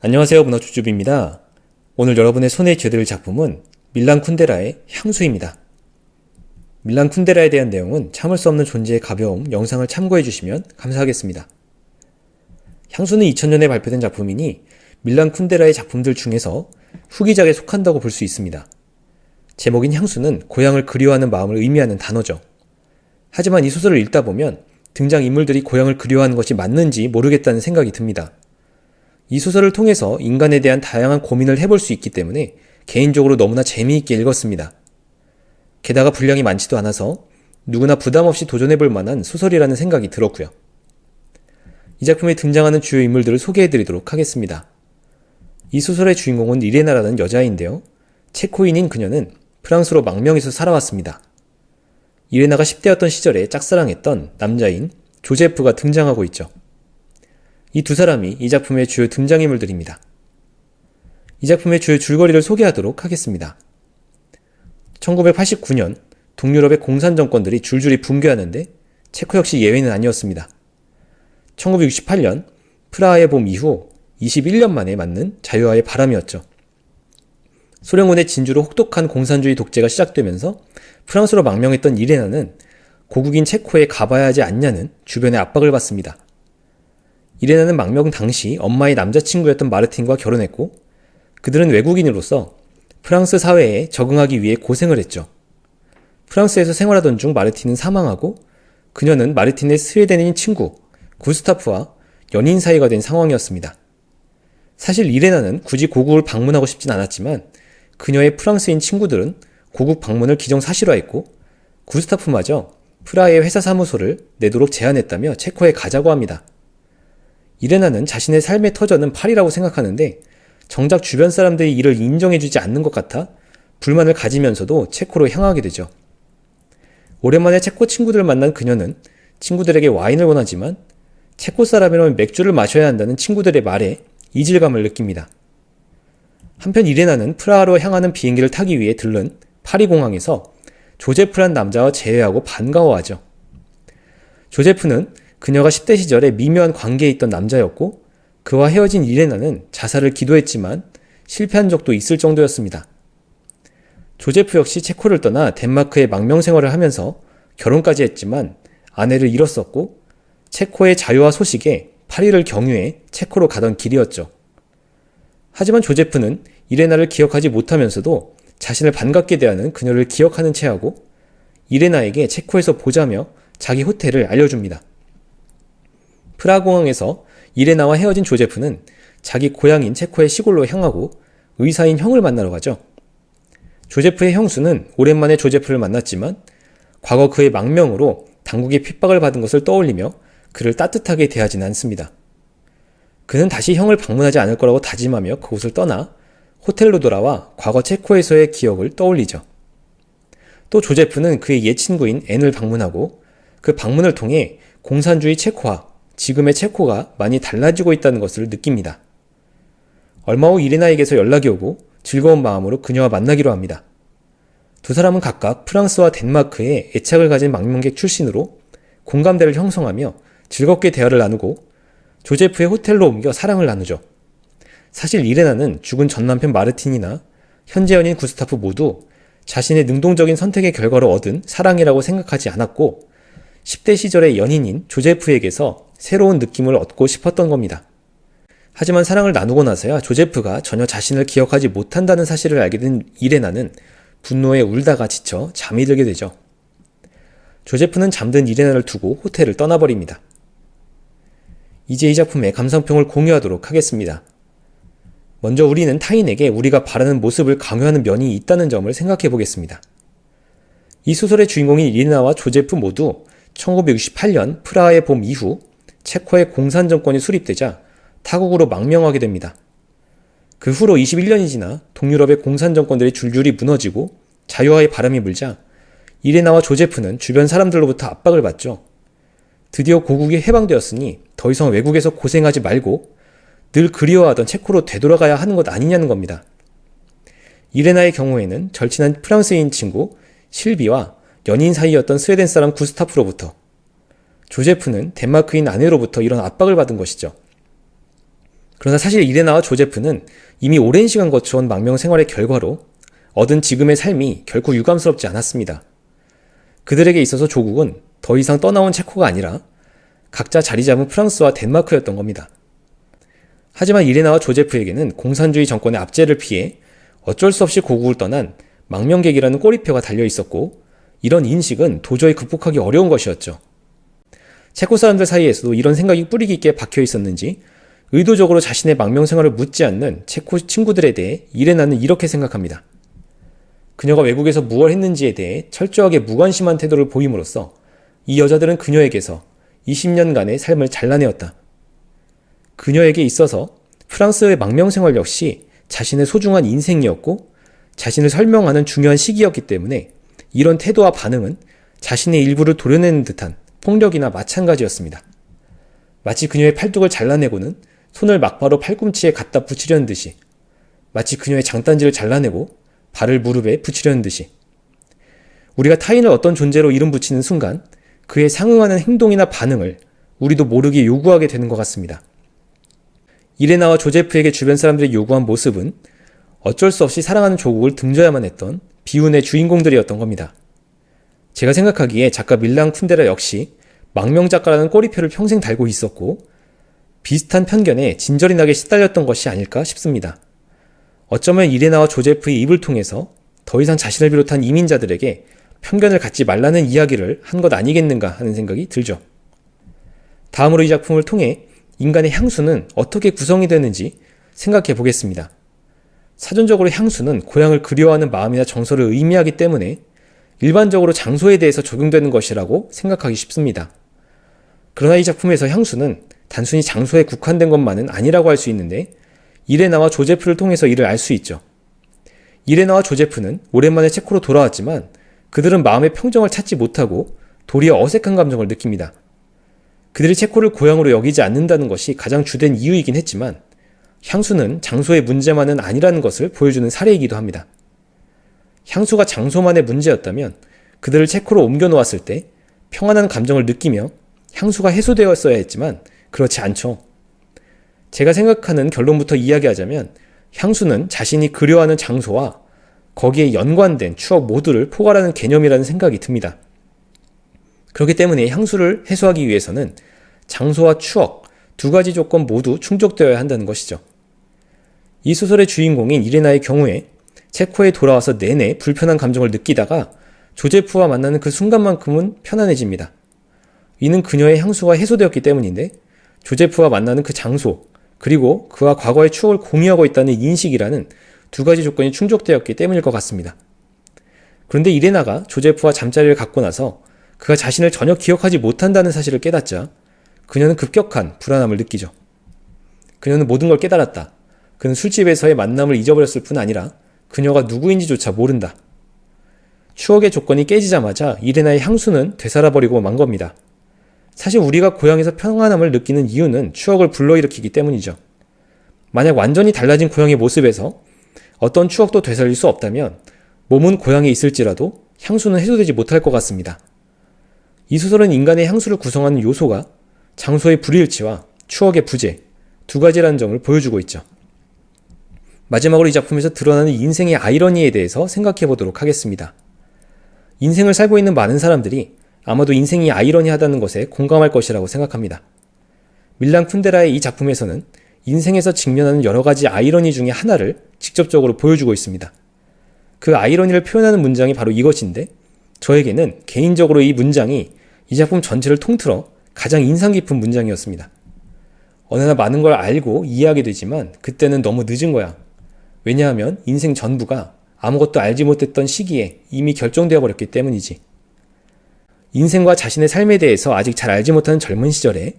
안녕하세요, 문화주주입니다. 오늘 여러분의 손에 쥐어드릴 작품은 밀란 쿤데라의 향수입니다. 밀란 쿤데라에 대한 내용은 참을 수 없는 존재의 가벼움 영상을 참고해 주시면 감사하겠습니다. 향수는 2000년에 발표된 작품이니 밀란 쿤데라의 작품들 중에서 후기작에 속한다고 볼 수 있습니다. 제목인 향수는 고향을 그리워하는 마음을 의미하는 단어죠. 하지만 이 소설을 읽다 보면 등장인물들이 고향을 그리워하는 것이 맞는지 모르겠다는 생각이 듭니다. 이 소설을 통해서 인간에 대한 다양한 고민을 해볼 수 있기 때문에 개인적으로 너무나 재미있게 읽었습니다. 게다가 분량이 많지도 않아서 누구나 부담없이 도전해볼 만한 소설이라는 생각이 들었고요. 이 작품에 등장하는 주요 인물들을 소개해드리도록 하겠습니다. 이 소설의 주인공은 이레나라는 여자아이인데요. 체코인인 그녀는 프랑스로 망명해서 살아왔습니다. 이레나가 10대였던 시절에 짝사랑했던 남자인 조제프가 등장하고 있죠. 이 두 사람이 이 작품의 주요 등장인물들입니다. 이 작품의 주요 줄거리를 소개하도록 하겠습니다. 1989년 동유럽의 공산 정권들이 줄줄이 붕괴하는데 체코 역시 예외는 아니었습니다. 1968년 프라하의 봄 이후 21년 만에 맞는 자유화의 바람이었죠. 소련군의 진주로 혹독한 공산주의 독재가 시작되면서 프랑스로 망명했던 이레나는 고국인 체코에 가봐야 하지 않냐는 주변의 압박을 받습니다. 이레나는 망명 당시 엄마의 남자친구였던 마르틴과 결혼했고 그들은 외국인으로서 프랑스 사회에 적응하기 위해 고생을 했죠. 프랑스에서 생활하던 중 마르틴은 사망하고 그녀는 마르틴의 스웨덴인 친구 구스타프와 연인 사이가 된 상황이었습니다. 사실 이레나는 굳이 고국을 방문하고 싶진 않았지만 그녀의 프랑스인 친구들은 고국 방문을 기정사실화했고 구스타프마저 프라하의 회사 사무소를 내도록 제안했다며 체코에 가자고 합니다. 이레나는 자신의 삶의 터전은 파리라고 생각하는데 정작 주변 사람들이 이를 인정해주지 않는 것 같아 불만을 가지면서도 체코로 향하게 되죠. 오랜만에 체코 친구들을 만난 그녀는 친구들에게 와인을 원하지만 체코 사람이라면 맥주를 마셔야 한다는 친구들의 말에 이질감을 느낍니다. 한편 이레나는 프라하로 향하는 비행기를 타기 위해 들른 파리 공항에서 조제프란 남자와 재회하고 반가워하죠. 조제프는 그녀가 10대 시절에 미묘한 관계에 있던 남자였고 그와 헤어진 이레나는 자살을 기도했지만 실패한 적도 있을 정도였습니다. 조제프 역시 체코를 떠나 덴마크에 망명 생활을 하면서 결혼까지 했지만 아내를 잃었었고 체코의 자유화 소식에 파리를 경유해 체코로 가던 길이었죠. 하지만 조제프는 이레나를 기억하지 못하면서도 자신을 반갑게 대하는 그녀를 기억하는 체하고 이레나에게 체코에서 보자며 자기 호텔을 알려줍니다. 프라하 공항에서 이레나와 헤어진 조제프는 자기 고향인 체코의 시골로 향하고 의사인 형을 만나러 가죠. 조제프의 형수는 오랜만에 조제프를 만났지만 과거 그의 망명으로 당국의 핍박을 받은 것을 떠올리며 그를 따뜻하게 대하지는 않습니다. 그는 다시 형을 방문하지 않을 거라고 다짐하며 그곳을 떠나 호텔로 돌아와 과거 체코에서의 기억을 떠올리죠. 또 조제프는 그의 옛 친구인 앤을 방문하고 그 방문을 통해 공산주의 체코와 지금의 체코가 많이 달라지고 있다는 것을 느낍니다. 얼마 후 이레나에게서 연락이 오고 즐거운 마음으로 그녀와 만나기로 합니다. 두 사람은 각각 프랑스와 덴마크에 애착을 가진 망명객 출신으로 공감대를 형성하며 즐겁게 대화를 나누고 조제프의 호텔로 옮겨 사랑을 나누죠. 사실 이레나는 죽은 전 남편 마르틴이나 현재 연인 구스타프 모두 자신의 능동적인 선택의 결과로 얻은 사랑이라고 생각하지 않았고 10대 시절의 연인인 조제프에게서 새로운 느낌을 얻고 싶었던 겁니다. 하지만 사랑을 나누고 나서야 조제프가 전혀 자신을 기억하지 못한다는 사실을 알게 된 이레나는 분노에 울다가 지쳐 잠이 들게 되죠. 조제프는 잠든 이레나를 두고 호텔을 떠나버립니다. 이제 이 작품의 감상평을 공유하도록 하겠습니다. 먼저 우리는 타인에게 우리가 바라는 모습을 강요하는 면이 있다는 점을 생각해 보겠습니다. 이 소설의 주인공인 이레나와 조제프 모두 1968년 프라하의 봄 이후 체코의 공산 정권이 수립되자 타국으로 망명하게 됩니다. 그 후로 21년이 지나 동유럽의 공산 정권들이 줄줄이 무너지고 자유화의 바람이 불자 이레나와 조제프는 주변 사람들로부터 압박을 받죠. 드디어 고국이 해방되었으니 더 이상 외국에서 고생하지 말고 늘 그리워하던 체코로 되돌아가야 하는 것 아니냐는 겁니다. 이레나의 경우에는 절친한 프랑스인 친구 실비와 연인 사이였던 스웨덴 사람 구스타프로부터, 조제프는 덴마크인 아내로부터 이런 압박을 받은 것이죠. 그러나 사실 이레나와 조제프는 이미 오랜 시간 거쳐온 망명 생활의 결과로 얻은 지금의 삶이 결코 유감스럽지 않았습니다. 그들에게 있어서 조국은 더 이상 떠나온 체코가 아니라 각자 자리 잡은 프랑스와 덴마크였던 겁니다. 하지만 이레나와 조제프에게는 공산주의 정권의 압제를 피해 어쩔 수 없이 고국을 떠난 망명객이라는 꼬리표가 달려 있었고, 이런 인식은 도저히 극복하기 어려운 것이었죠. 체코 사람들 사이에서도 이런 생각이 뿌리 깊게 박혀 있었는지 의도적으로 자신의 망명 생활을 묻지 않는 체코 친구들에 대해 이레나는 이렇게 생각합니다. 그녀가 외국에서 무엇을 했는지에 대해 철저하게 무관심한 태도를 보임으로써 이 여자들은 그녀에게서 20년간의 삶을 잘라내었다. 그녀에게 있어서 프랑스의 망명 생활 역시 자신의 소중한 인생이었고 자신을 설명하는 중요한 시기였기 때문에 이런 태도와 반응은 자신의 일부를 도려내는 듯한 폭력이나 마찬가지였습니다. 마치 그녀의 팔뚝을 잘라내고는 손을 막바로 팔꿈치에 갖다 붙이려는 듯이, 마치 그녀의 장단지를 잘라내고 발을 무릎에 붙이려는 듯이. 우리가 타인을 어떤 존재로 이름 붙이는 순간 그에 상응하는 행동이나 반응을 우리도 모르게 요구하게 되는 것 같습니다. 이레나와 조제프에게 주변 사람들이 요구한 모습은 어쩔 수 없이 사랑하는 조국을 등져야만 했던 비운의 주인공들이었던 겁니다. 제가 생각하기에 작가 밀란 쿤데라 역시 망명작가라는 꼬리표를 평생 달고 있었고 비슷한 편견에 진절이 나게 시달렸던 것이 아닐까 싶습니다. 어쩌면 이레나와 조제프의 입을 통해서 더 이상 자신을 비롯한 이민자들에게 편견을 갖지 말라는 이야기를 한 것 아니겠는가 하는 생각이 들죠. 다음으로 이 작품을 통해 인간의 향수는 어떻게 구성이 되는지 생각해 보겠습니다. 사전적으로 향수는 고향을 그리워하는 마음이나 정서를 의미하기 때문에 일반적으로 장소에 대해서 적용되는 것이라고 생각하기 쉽습니다. 그러나 이 작품에서 향수는 단순히 장소에 국한된 것만은 아니라고 할 수 있는데 이레나와 조제프를 통해서 이를 알 수 있죠. 이레나와 조제프는 오랜만에 체코로 돌아왔지만 그들은 마음의 평정을 찾지 못하고 도리어 어색한 감정을 느낍니다. 그들이 체코를 고향으로 여기지 않는다는 것이 가장 주된 이유이긴 했지만 향수는 장소의 문제만은 아니라는 것을 보여주는 사례이기도 합니다. 향수가 장소만의 문제였다면 그들을 체코로 옮겨 놓았을 때 평안한 감정을 느끼며 향수가 해소되었어야 했지만 그렇지 않죠. 제가 생각하는 결론부터 이야기하자면 향수는 자신이 그리워하는 장소와 거기에 연관된 추억 모두를 포괄하는 개념이라는 생각이 듭니다. 그렇기 때문에 향수를 해소하기 위해서는 장소와 추억 두 가지 조건 모두 충족되어야 한다는 것이죠. 이 소설의 주인공인 이레나의 경우에 체코에 돌아와서 내내 불편한 감정을 느끼다가 조제프와 만나는 그 순간만큼은 편안해집니다. 이는 그녀의 향수가 해소되었기 때문인데 조제프와 만나는 그 장소 그리고 그와 과거의 추억을 공유하고 있다는 인식이라는 두 가지 조건이 충족되었기 때문일 것 같습니다. 그런데 이레나가 조제프와 잠자리를 갖고 나서 그가 자신을 전혀 기억하지 못한다는 사실을 깨닫자 그녀는 급격한 불안함을 느끼죠. 그녀는 모든 걸 깨달았다. 그는 술집에서의 만남을 잊어버렸을 뿐 아니라 그녀가 누구인지조차 모른다. 추억의 조건이 깨지자마자 이레나의 향수는 되살아버리고 만 겁니다. 사실 우리가 고향에서 평안함을 느끼는 이유는 추억을 불러일으키기 때문이죠. 만약 완전히 달라진 고향의 모습에서 어떤 추억도 되살릴 수 없다면 몸은 고향에 있을지라도 향수는 해소되지 못할 것 같습니다. 이 소설은 인간의 향수를 구성하는 요소가 장소의 불일치와 추억의 부재 두 가지라는 점을 보여주고 있죠. 마지막으로 이 작품에서 드러나는 인생의 아이러니에 대해서 생각해 보도록 하겠습니다. 인생을 살고 있는 많은 사람들이 아마도 인생이 아이러니하다는 것에 공감할 것이라고 생각합니다. 밀란 쿤데라의 이 작품에서는 인생에서 직면하는 여러 가지 아이러니 중에 하나를 직접적으로 보여주고 있습니다. 그 아이러니를 표현하는 문장이 바로 이것인데 저에게는 개인적으로 이 문장이 이 작품 전체를 통틀어 가장 인상 깊은 문장이었습니다. 어느나 많은 걸 알고 이해하게 되지만 그때는 너무 늦은 거야. 왜냐하면 인생 전부가 아무것도 알지 못했던 시기에 이미 결정되어 버렸기 때문이지. 인생과 자신의 삶에 대해서 아직 잘 알지 못하는 젊은 시절에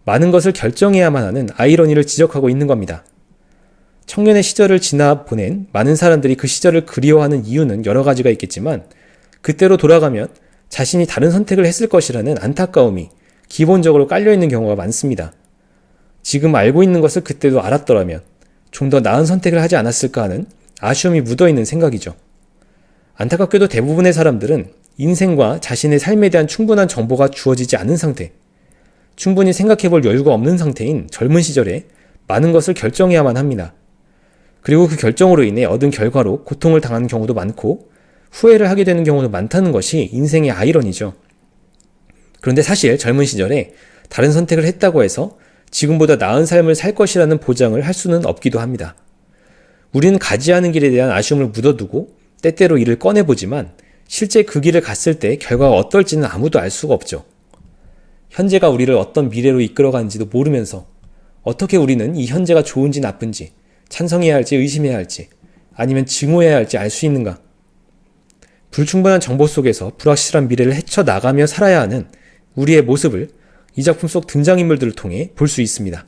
많은 것을 결정해야만 하는 아이러니를 지적하고 있는 겁니다. 청년의 시절을 지나 보낸 많은 사람들이 그 시절을 그리워하는 이유는 여러 가지가 있겠지만 그때로 돌아가면 자신이 다른 선택을 했을 것이라는 안타까움이 기본적으로 깔려있는 경우가 많습니다. 지금 알고 있는 것을 그때도 알았더라면 좀 더 나은 선택을 하지 않았을까 하는 아쉬움이 묻어있는 생각이죠. 안타깝게도 대부분의 사람들은 인생과 자신의 삶에 대한 충분한 정보가 주어지지 않은 상태, 충분히 생각해볼 여유가 없는 상태인 젊은 시절에 많은 것을 결정해야만 합니다. 그리고 그 결정으로 인해 얻은 결과로 고통을 당하는 경우도 많고 후회를 하게 되는 경우도 많다는 것이 인생의 아이러니죠. 그런데 사실 젊은 시절에 다른 선택을 했다고 해서 지금보다 나은 삶을 살 것이라는 보장을 할 수는 없기도 합니다. 우리는 가지 않은 길에 대한 아쉬움을 묻어두고 때때로 이를 꺼내보지만 실제 그 길을 갔을 때 결과가 어떨지는 아무도 알 수가 없죠. 현재가 우리를 어떤 미래로 이끌어가는지도 모르면서 어떻게 우리는 이 현재가 좋은지 나쁜지, 찬성해야 할지 의심해야 할지, 아니면 증오해야 할지 알 수 있는가? 불충분한 정보 속에서 불확실한 미래를 헤쳐나가며 살아야 하는 우리의 모습을 이 작품 속 등장인물들을 통해 볼 수 있습니다.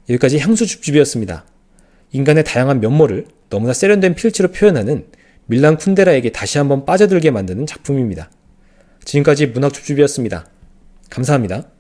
여기까지 향수줍줍이었습니다. 인간의 다양한 면모를 너무나 세련된 필체로 표현하는 밀란 쿤데라에게 다시 한번 빠져들게 만드는 작품입니다. 지금까지 문학줍줍이었습니다. 감사합니다.